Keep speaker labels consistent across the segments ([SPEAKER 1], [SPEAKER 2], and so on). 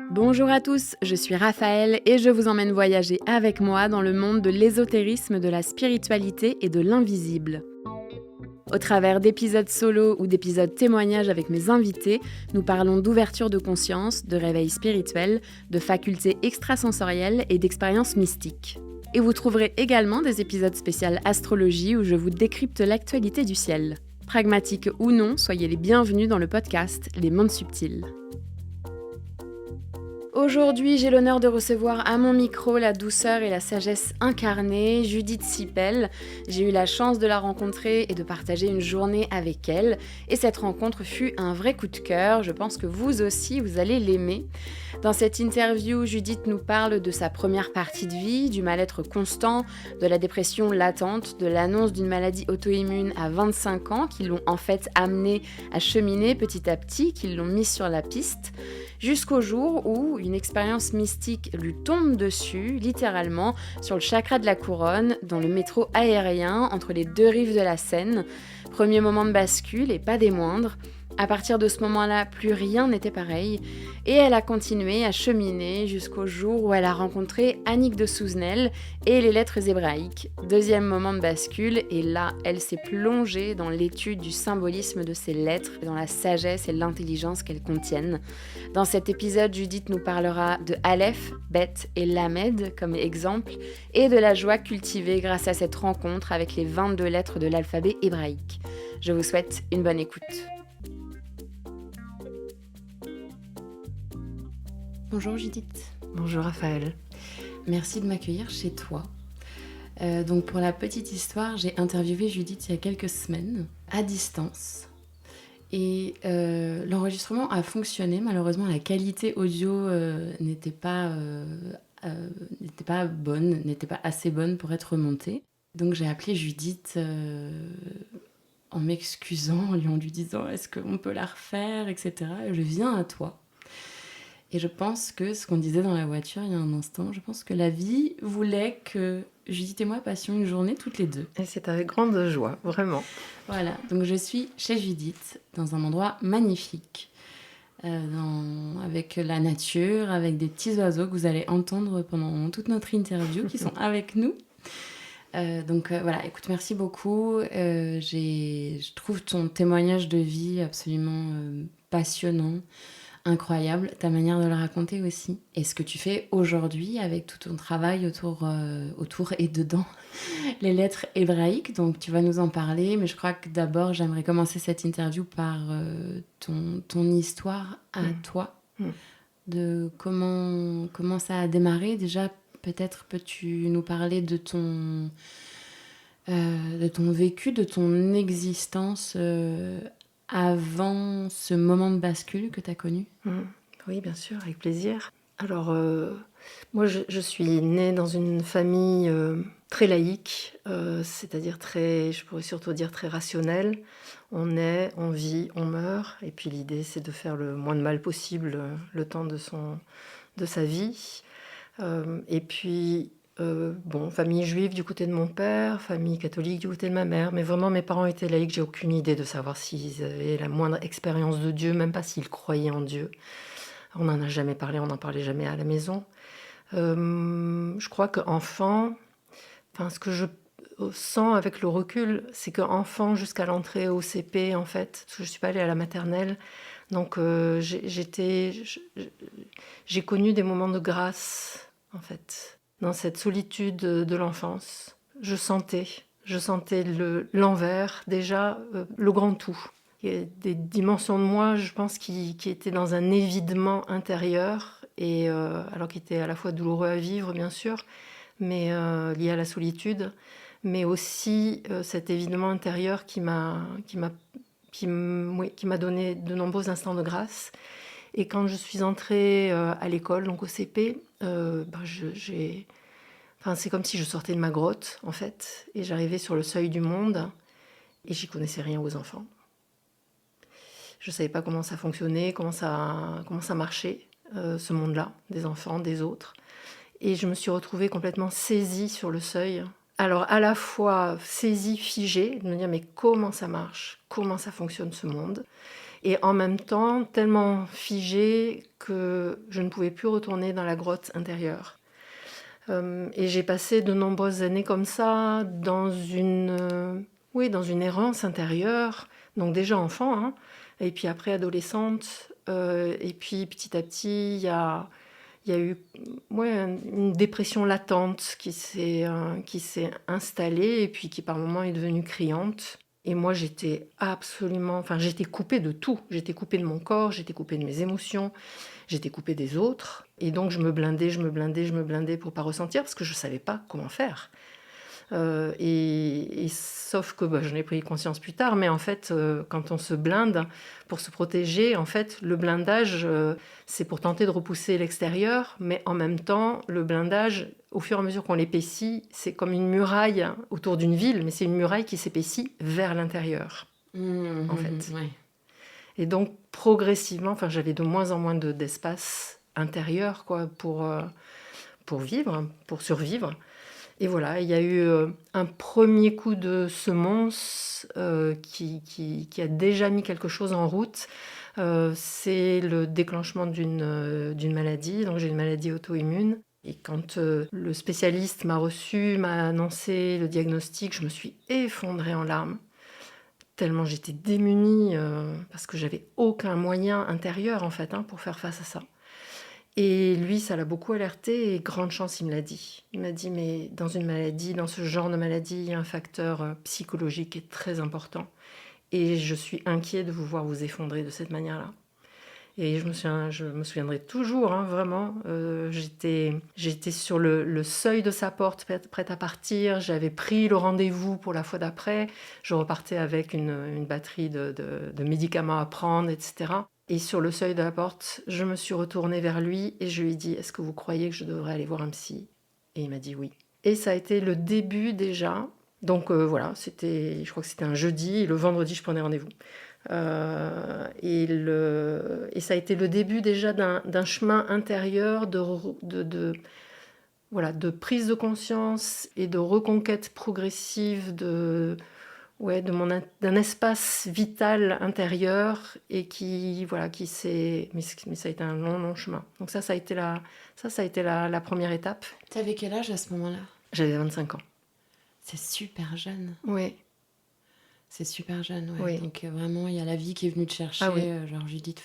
[SPEAKER 1] Bonjour à tous, je suis Raphaël et je vous emmène voyager avec moi dans le monde de l'ésotérisme, de la spiritualité et de l'invisible. Au travers d'épisodes solo ou d'épisodes témoignages avec mes invités, nous parlons d'ouverture de conscience, de réveil spirituel, de facultés extrasensorielles et d'expériences mystiques. Et vous trouverez également des épisodes spéciaux astrologie où je vous décrypte l'actualité du ciel. Pragmatiques ou non, soyez les bienvenus dans le podcast Les Mondes Subtils. Aujourd'hui, j'ai l'honneur de recevoir à mon micro la douceur et la sagesse incarnée, Judith Sipel. J'ai eu la chance de la rencontrer et de partager une journée avec elle. Et cette rencontre fut un vrai coup de cœur. Je pense que vous aussi, vous allez l'aimer. Dans cette interview, Judith nous parle de sa première partie de vie, du mal-être constant, de la dépression latente, de l'annonce d'une maladie auto-immune à 25 ans qui l'ont en fait amenée à cheminer petit à petit, qui l'ont mise sur la piste, jusqu'au jour où une expérience mystique lui tombe dessus, littéralement, sur le chakra de la couronne, dans le métro aérien, entre les deux rives de la Seine. Premier moment de bascule, et pas des moindres. À partir de ce moment-là, plus rien n'était pareil, et elle a continué à cheminer jusqu'au jour où elle a rencontré Annick de Souzenel et les lettres hébraïques. Deuxième moment de bascule, et là, elle s'est plongée dans l'étude du symbolisme de ces lettres, dans la sagesse et l'intelligence qu'elles contiennent. Dans cet épisode, Judith nous parlera de Aleph, Bet et Lamed comme exemple, et de la joie cultivée grâce à cette rencontre avec les 22 lettres de l'alphabet hébraïque. Je vous souhaite une bonne écoute. Bonjour Judith.
[SPEAKER 2] Bonjour Raphaël.
[SPEAKER 1] Merci de m'accueillir chez toi. Donc pour la petite histoire, j'ai interviewé Judith il y a quelques semaines, à distance. Et l'enregistrement a fonctionné. Malheureusement, la qualité audio n'était pas bonne, n'était pas assez bonne pour être montée. Donc j'ai appelé Judith en m'excusant, en lui disant « Est-ce qu'on peut la refaire ?» etc. Et je viens à toi. Et je pense que ce qu'on disait dans la voiture il y a un instant, je pense que la vie voulait que Judith et moi passions une journée toutes les deux.
[SPEAKER 2] Et c'est avec grande joie, vraiment.
[SPEAKER 1] Voilà, donc je suis chez Judith, dans un endroit magnifique, avec la nature, avec des petits oiseaux que vous allez entendre pendant toute notre interview, qui sont avec nous. Voilà, écoute, merci beaucoup. Je trouve ton témoignage de vie absolument passionnant. Incroyable, ta manière de le raconter aussi. Et ce que tu fais aujourd'hui avec tout ton travail autour et dedans les lettres hébraïques. Donc tu vas nous en parler, mais je crois que d'abord j'aimerais commencer cette interview par ton histoire à toi, de comment ça a démarré. Déjà, peut-être peux-tu nous parler de ton vécu, de ton existence avant ce moment de bascule que tu as connu.
[SPEAKER 2] Oui, bien sûr, avec plaisir. Alors, moi, je suis née dans une famille très laïque, c'est-à-dire je pourrais surtout dire très rationnelle. On naît, on vit, on meurt, et puis l'idée, c'est de faire le moins de mal possible le temps de sa vie. Et puis, famille juive du côté de mon père, famille catholique du côté de ma mère, mais vraiment mes parents étaient laïcs, j'ai aucune idée de savoir s'ils avaient la moindre expérience de Dieu, même pas s'ils croyaient en Dieu. On n'en a jamais parlé, on n'en parlait jamais à la maison. Je crois qu'enfant, ce que je sens avec le recul, c'est qu'enfant jusqu'à l'entrée au CP, en fait, parce que je ne suis pas allée à la maternelle, donc j'ai connu des moments de grâce, en fait. Dans cette solitude de l'enfance, je sentais l'envers, déjà, le grand tout. Il y a des dimensions de moi, je pense, qui étaient dans un évidement intérieur, et alors qui était à la fois douloureux à vivre, bien sûr, mais lié à la solitude, mais aussi cet évidement intérieur qui m'a donné de nombreux instants de grâce. Et quand je suis entrée à l'école, donc au CP, c'est comme si je sortais de ma grotte, en fait, et j'arrivais sur le seuil du monde, et j'y connaissais rien aux enfants. Je ne savais pas comment ça fonctionnait, comment ça marchait, ce monde-là, des enfants, des autres. Et je me suis retrouvée complètement saisie sur le seuil, Alors, à la fois saisie, figée, de me dire: «Mais comment ça marche? Comment ça fonctionne ce monde?» et en même temps, tellement figée que je ne pouvais plus retourner dans la grotte intérieure. Et j'ai passé de nombreuses années comme ça, dans une errance intérieure, donc déjà enfant, hein, et puis après adolescente, et puis petit à petit, il y a eu, ouais, une dépression latente qui s'est installée et puis qui par moments est devenue criante. Et moi, j'étais coupée de tout. J'étais coupée de mon corps, j'étais coupée de mes émotions, j'étais coupée des autres. Et donc, je me blindais pour pas ressentir parce que je savais pas comment faire. Et sauf que j'en ai pris conscience plus tard, mais en fait, quand on se blinde pour se protéger, en fait, le blindage, c'est pour tenter de repousser l'extérieur, mais en même temps, le blindage, au fur et à mesure qu'on l'épaissit, c'est comme une muraille autour d'une ville, mais c'est une muraille qui s'épaissit vers l'intérieur, en fait.
[SPEAKER 1] Ouais.
[SPEAKER 2] Et donc, progressivement, j'avais de moins en moins d'espace intérieur, quoi, pour vivre, pour survivre. Et voilà, il y a eu un premier coup de semonce qui a déjà mis quelque chose en route. C'est le déclenchement d'une maladie. Donc j'ai une maladie auto-immune. Et quand le spécialiste m'a reçu, m'a annoncé le diagnostic, je me suis effondrée en larmes. Tellement j'étais démunie parce que j'avais aucun moyen intérieur en fait pour faire face à ça. Et lui, ça l'a beaucoup alerté et grande chance, il me l'a dit. Il m'a dit, mais dans une maladie, dans ce genre de maladie, il y a un facteur psychologique qui est très important. Et je suis inquiet de vous voir vous effondrer de cette manière-là. Et je me souviendrai toujours, vraiment. J'étais sur le seuil de sa porte, prête à partir. J'avais pris le rendez-vous pour la fois d'après. Je repartais avec une batterie de médicaments à prendre, etc. Et sur le seuil de la porte, je me suis retournée vers lui et je lui ai dit: «Est-ce que vous croyez que je devrais aller voir un psy?» Et il m'a dit oui. Et ça a été le début déjà. Donc voilà, je crois que c'était un jeudi, et le vendredi, je prenais rendez-vous. Et ça a été le début déjà d'un chemin intérieur voilà, de prise de conscience et de reconquête progressive d'un espace vital intérieur et mais ça a été un long chemin. Donc ça a été la première étape.
[SPEAKER 1] T'avais quel âge à ce moment-là?
[SPEAKER 2] J'avais 25 ans.
[SPEAKER 1] C'est super jeune.
[SPEAKER 2] Oui.
[SPEAKER 1] C'est super jeune, ouais.
[SPEAKER 2] Oui.
[SPEAKER 1] Donc vraiment, il y a la vie qui est venue te chercher.
[SPEAKER 2] Ah oui.
[SPEAKER 1] Genre Judith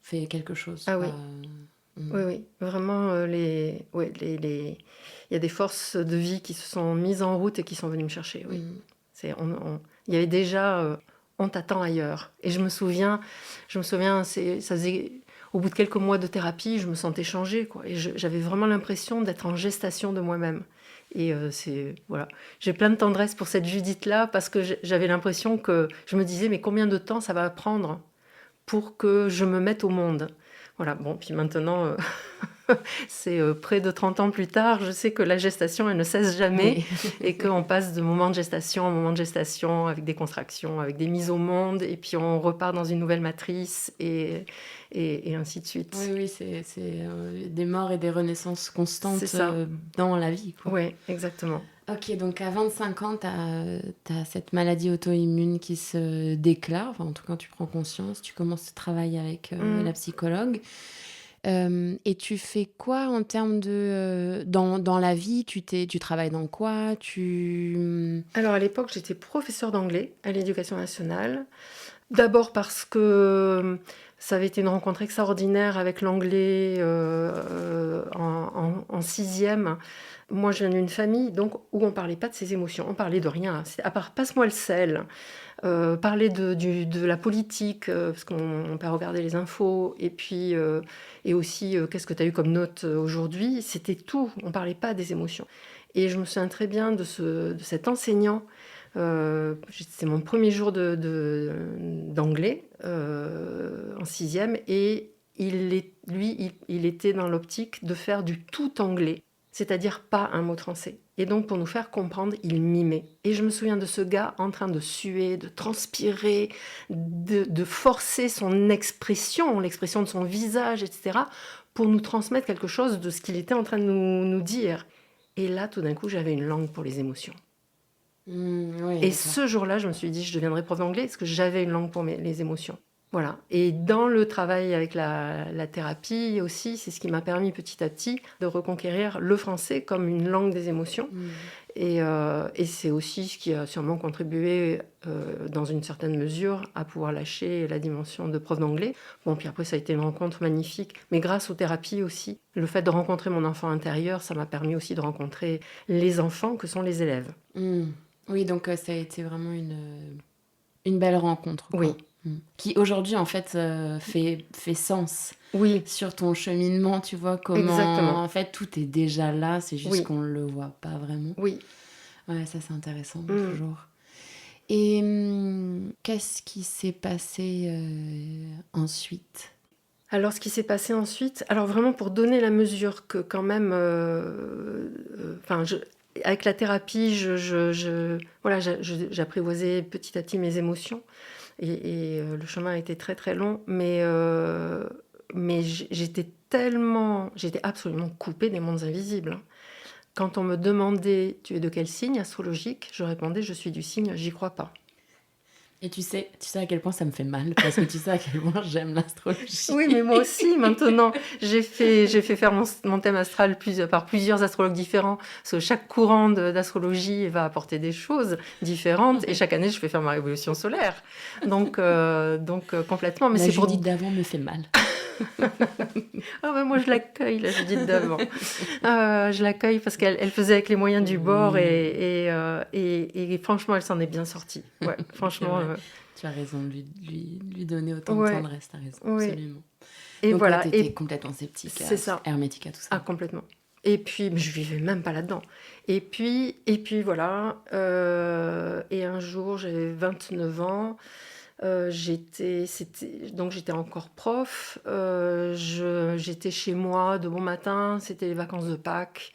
[SPEAKER 1] fait quelque chose.
[SPEAKER 2] Ah
[SPEAKER 1] quoi.
[SPEAKER 2] oui. Oui. Vraiment, il y a des forces de vie qui se sont mises en route et qui sont venues me chercher. Oui. Il y avait déjà on t'attend ailleurs. Et je me souviens, au bout de quelques mois de thérapie, je me sentais changer, quoi. Et j'avais vraiment l'impression d'être en gestation de moi-même. Et voilà. J'ai plein de tendresse pour cette Judith-là parce que j'avais l'impression que je me disais, mais combien de temps ça va prendre pour que je me mette au monde? Voilà, bon, puis maintenant, c'est près de 30 ans plus tard, je sais que la gestation, elle ne cesse jamais et qu'on passe de moment de gestation en moment de gestation avec des contractions, avec des mises au monde et puis on repart dans une nouvelle matrice et ainsi de suite.
[SPEAKER 1] Oui, c'est des morts et des renaissances constantes dans la vie.
[SPEAKER 2] Oui, exactement.
[SPEAKER 1] Ok, donc à 25 ans, t'as cette maladie auto-immune qui se déclare. Enfin, en tout cas, tu prends conscience, tu commences ce travail avec la psychologue. Et tu fais quoi en termes de... dans la vie, tu travailles dans quoi?
[SPEAKER 2] Alors à l'époque, j'étais professeure d'anglais à l'Éducation nationale. D'abord parce que ça avait été une rencontre extraordinaire avec l'anglais en 6e. Moi, je viens d'une famille donc, où on ne parlait pas de ses émotions, on parlait de rien. À part « passe-moi le sel », parler de la politique, parce qu'on peut regarder les infos, et puis et aussi qu'est-ce que tu as eu comme note aujourd'hui, c'était tout, on ne parlait pas des émotions. Et je me souviens très bien de cet enseignant. C'était mon premier jour d'anglais en 6e, et il était dans l'optique de faire du tout anglais, c'est-à-dire pas un mot français. Et donc, pour nous faire comprendre, il mimait. Et je me souviens de ce gars en train de suer, de transpirer, de forcer son expression, l'expression de son visage, etc., pour nous transmettre quelque chose de ce qu'il était en train de nous dire. Et là, tout d'un coup, j'avais une langue pour les émotions.
[SPEAKER 1] Oui,
[SPEAKER 2] Et
[SPEAKER 1] d'accord.
[SPEAKER 2] ce jour-là, je me suis dit, je deviendrai prof d'anglais parce que j'avais une langue pour les émotions. Voilà. Et dans le travail avec la thérapie aussi, c'est ce qui m'a permis petit à petit de reconquérir le français comme une langue des émotions. Et c'est aussi ce qui a sûrement contribué, dans une certaine mesure, à pouvoir lâcher la dimension de prof d'anglais. Bon, puis après, ça a été une rencontre magnifique. Mais grâce aux thérapies aussi, le fait de rencontrer mon enfant intérieur, ça m'a permis aussi de rencontrer les enfants que sont les élèves.
[SPEAKER 1] Oui, donc ça a été vraiment une belle rencontre, quoi.
[SPEAKER 2] Oui.
[SPEAKER 1] Qui aujourd'hui, en fait, fait sens
[SPEAKER 2] Oui,
[SPEAKER 1] sur ton cheminement, tu vois, comment,
[SPEAKER 2] exactement.
[SPEAKER 1] en fait, tout est déjà là, c'est juste
[SPEAKER 2] Oui.
[SPEAKER 1] qu'on ne le voit pas vraiment.
[SPEAKER 2] Oui.
[SPEAKER 1] Ouais, ça, c'est intéressant, toujours. Et qu'est-ce qui s'est passé ensuite?
[SPEAKER 2] Alors, ce qui s'est passé ensuite, alors vraiment pour donner la mesure que quand même, avec la thérapie, voilà, j'apprivoisais petit à petit mes émotions et le chemin a été très très long, mais j'étais absolument coupée des mondes invisibles, hein. Quand on me demandait, tu es de quel signe astrologique, je répondais, je suis du signe, j'y crois pas.
[SPEAKER 1] Et tu sais à quel point ça me fait mal, parce que tu sais à quel point j'aime l'astrologie.
[SPEAKER 2] Oui, mais moi aussi, maintenant, j'ai fait faire mon thème astral par plusieurs astrologues différents, parce que chaque courant d'astrologie va apporter des choses différentes, et chaque année, je fais faire ma révolution solaire. Donc, complètement. Mais
[SPEAKER 1] La
[SPEAKER 2] c'est
[SPEAKER 1] Judith d'avant me fait mal.
[SPEAKER 2] Ah ben moi, je l'accueille, la Judith d'avant. Je l'accueille parce qu'elle faisait avec les moyens du bord, et franchement, elle s'en est bien sortie. Ouais, franchement.
[SPEAKER 1] Tu as raison de lui donner autant de
[SPEAKER 2] Ouais,
[SPEAKER 1] tendresse, t'as raison,
[SPEAKER 2] ouais.
[SPEAKER 1] absolument.
[SPEAKER 2] Et
[SPEAKER 1] donc
[SPEAKER 2] voilà.
[SPEAKER 1] ouais, t'étais complètement sceptique,
[SPEAKER 2] C'est ça.
[SPEAKER 1] hermétique à tout ça.
[SPEAKER 2] Ah, complètement. Et puis, mais je vivais même pas là-dedans. Et puis voilà. Et un jour, j'avais 29 ans. Donc j'étais encore prof. J'étais chez moi de bon matin. C'était les vacances de Pâques.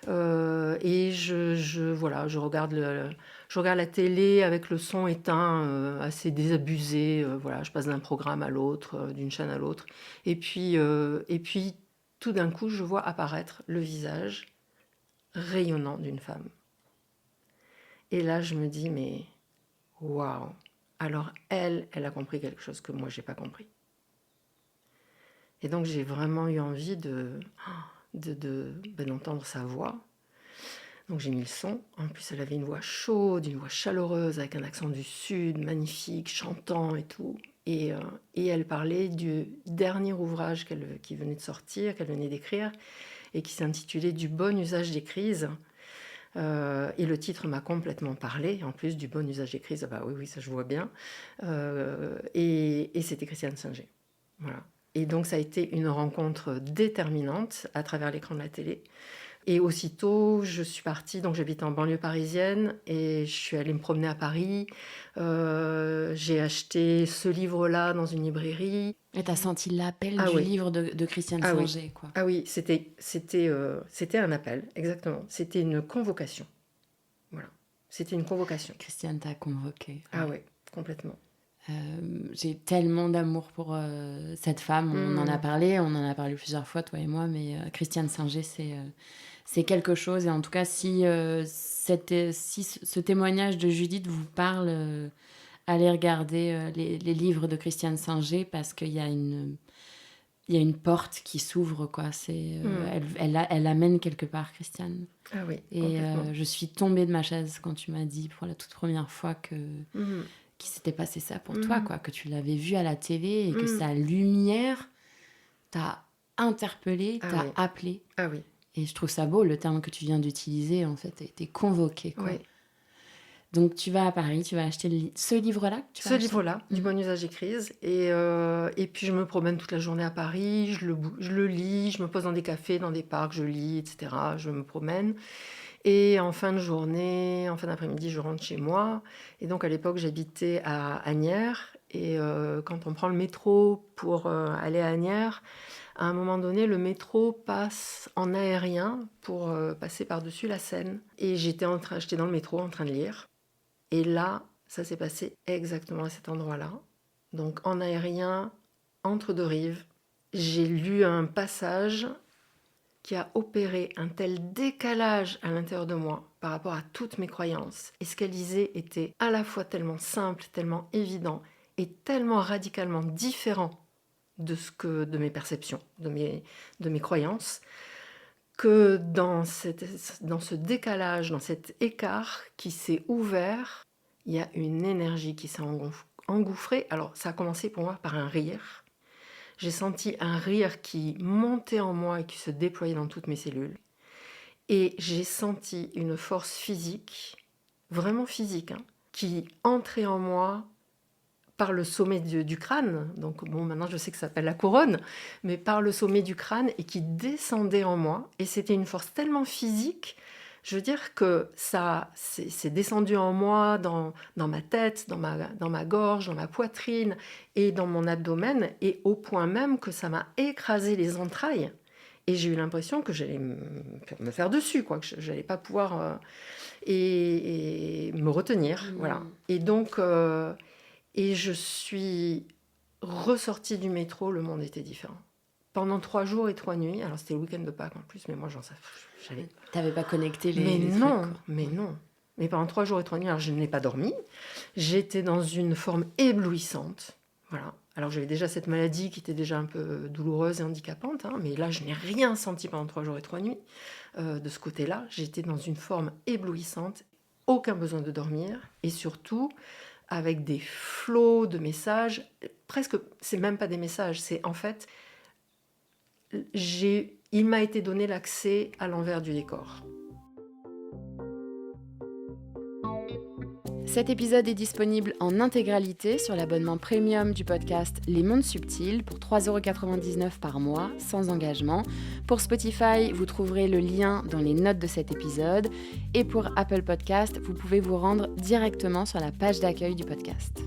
[SPEAKER 2] Et voilà, je regarde la télé avec le son éteint, assez désabusé. Voilà, je passe d'un programme à l'autre, d'une chaîne à l'autre. Et puis, tout d'un coup, je vois apparaître le visage rayonnant d'une femme. Et là, je me dis, mais waouh! Alors elle a compris quelque chose que moi, j'ai pas compris. Et donc, j'ai vraiment eu envie d'entendre sa voix. Donc j'ai mis le son. En plus, elle avait une voix chaude, une voix chaleureuse, avec un accent du sud, magnifique, chantant et tout. Et elle parlait du dernier ouvrage qui venait de sortir, qu'elle venait d'écrire, et qui s'intitulait « Du bon usage des crises ». Et le titre m'a complètement parlé, en plus du bon usage des crises. Bah oui, ça je vois bien. Et c'était Christiane Singer. Voilà. Et donc ça a été une rencontre déterminante à travers l'écran de la télé. Et aussitôt, je suis partie, donc j'habite en banlieue parisienne, et je suis allée me promener à Paris. J'ai acheté ce livre-là dans une librairie.
[SPEAKER 1] Et t'as senti l'appel du livre de Christiane Singer, quoi.
[SPEAKER 2] Ah oui, c'était un appel, exactement. C'était une convocation. Voilà, c'était une convocation.
[SPEAKER 1] Christiane t'a convoqué. Ouais.
[SPEAKER 2] Ah oui, complètement.
[SPEAKER 1] J'ai tellement d'amour pour cette femme. On en a parlé plusieurs fois, toi et moi, mais Christiane Singer, c'est quelque chose. Et en tout cas, si ce témoignage de Judith vous parle, allez regarder les livres de Christiane Singer, parce qu'il y a une porte qui s'ouvre, quoi. Elle amène quelque part, Christiane.
[SPEAKER 2] Ah oui,
[SPEAKER 1] et je suis tombée de ma chaise quand tu m'as dit pour la toute première fois qu'il s'était passé ça pour toi, quoi, que tu l'avais vu à la télé et que sa lumière t'a interpellée, t'a appelée.
[SPEAKER 2] Ah oui.
[SPEAKER 1] Et je trouve ça beau, le terme que tu viens d'utiliser, en fait, a été convoqué, quoi.
[SPEAKER 2] Oui.
[SPEAKER 1] Donc tu vas à Paris, tu vas acheter ce livre-là que tu vas acheter.
[SPEAKER 2] Livre-là, du bon usage des crises. Et puis je me promène toute la journée à Paris, je le lis, je me pose dans des cafés, dans des parcs, je lis, etc. Je me promène. Et en fin de journée, en fin d'après-midi, je rentre chez moi. Et donc à l'époque, j'habitais à Asnières. Et quand on prend le métro pour aller à Asnières, à un moment donné, le métro passe en aérien pour passer par-dessus la Seine. Et j'étais dans le métro en train de lire. Et là, ça s'est passé exactement à cet endroit-là. Donc en aérien, entre deux rives, j'ai lu un passage qui a opéré un tel décalage à l'intérieur de moi par rapport à toutes mes croyances. Et ce qu'elle disait était à la fois tellement simple, tellement évident et tellement radicalement différent de mes perceptions, de mes croyances, que dans ce décalage, dans cet écart qui s'est ouvert, il y a une énergie qui s'est engouffrée. Alors ça a commencé pour moi par un rire. J'ai senti un rire qui montait en moi et qui se déployait dans toutes mes cellules. Et j'ai senti une force physique, vraiment physique, qui entrait en moi par le sommet du crâne. Donc bon, maintenant je sais que ça s'appelle la couronne, mais par le sommet du crâne et qui descendait en moi. Et c'était une force tellement physique, je veux dire que ça c'est descendu en moi, dans ma tête, dans ma gorge, dans ma poitrine et dans mon abdomen, et au point même que ça m'a écrasé les entrailles. Et j'ai eu l'impression que j'allais me faire dessus, quoi, que je n'allais pas pouvoir et me retenir. Voilà. Et donc, et je suis ressortie du métro, le monde était différent. Pendant 3 jours et 3 nuits, alors c'était le week-end de Pâques en plus, mais moi j'avais...
[SPEAKER 1] T'avais pas connecté
[SPEAKER 2] mais
[SPEAKER 1] les
[SPEAKER 2] non,
[SPEAKER 1] trucs, quoi.
[SPEAKER 2] mais non. Mais pendant 3 jours et 3 nuits, alors je n'ai pas dormi. J'étais dans une forme éblouissante. Voilà. Alors j'avais déjà cette maladie qui était déjà un peu douloureuse et handicapante, mais là je n'ai rien senti pendant 3 jours et 3 nuits. De ce côté-là, j'étais dans une forme éblouissante, aucun besoin de dormir, et surtout avec des flots de messages. Presque, c'est même pas des messages, c'est en fait, il m'a été donné l'accès à l'envers du décor.
[SPEAKER 1] Cet épisode est disponible en intégralité sur l'abonnement premium du podcast Les Mondes Subtils pour 3,99€ par mois, sans engagement. Pour Spotify, vous trouverez le lien dans les notes de cet épisode. Et pour Apple Podcast, vous pouvez vous rendre directement sur la page d'accueil du podcast.